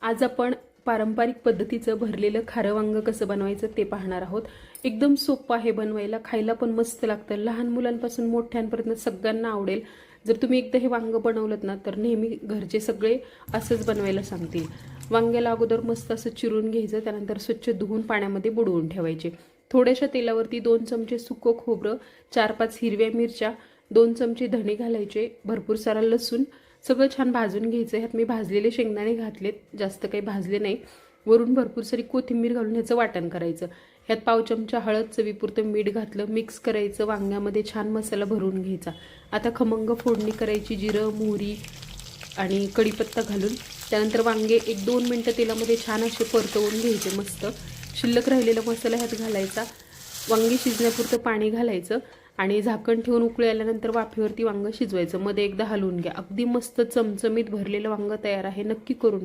आज आपण पारंपरिक पद्धतीचं भरलेलं खारं वांग कसं बनवायचं ते पाहणार आहोत। एकदम सोपं आहे बनवायला, खायला पण मस्त लागतं। लहान मुलांपासून मोठ्यांपर्यंत सगळ्यांना आवडेल। जर तुम्ही एकदा हे वांग बनवलंत ना तर नेहमी घरचे सगळे असंच बनवायला सांगतील। वांग्याला अगोदर मस्त असं चिरून घ्यायचं, त्यानंतर स्वच्छ धुवून पाण्यामध्ये बुडवून ठेवायचे। थोड्याशा तेलावरती 2 चमचे सुकं खोबरं, 4-5 हिरव्या मिरच्या, 2 चमचे धणे घालायचे, भरपूर सारा लसूण सगळं छान भाजून घ्यायचं। ह्यात मी भाजलेले शेंगदाणे घातलेत, जास्त काही भाजले नाही। वरून भरपूर सारी कोथिंबीर घालून ह्याचं वाटण करायचं। ह्यात पाव चमचा हळद, चवीपुरतं मीठ घातलं, मिक्स करायचं। वांग्यामध्ये छान मसाला भरून घ्यायचा। आता खमंग फोडणी करायची, जिरं, मोहरी आणि कढीपत्ता घालून। त्यानंतर वांगे 1-2 मिनिटं तेलामध्ये छान असे परतवून घ्यायचे मस्त। शिल्लक राहिलेला मसाला ह्यात घालायचा, वांगी शिजण्यापुरतं पाणी घालायचं आणि झाकण ठेवून उकळी आल्यानंतर वाफेवरती वांग शिजवायचं। मध्ये एकदा हलवून घ्या। अगदी मस्त चमचमीत भरलेलं वांग तयार आहे, नक्की करून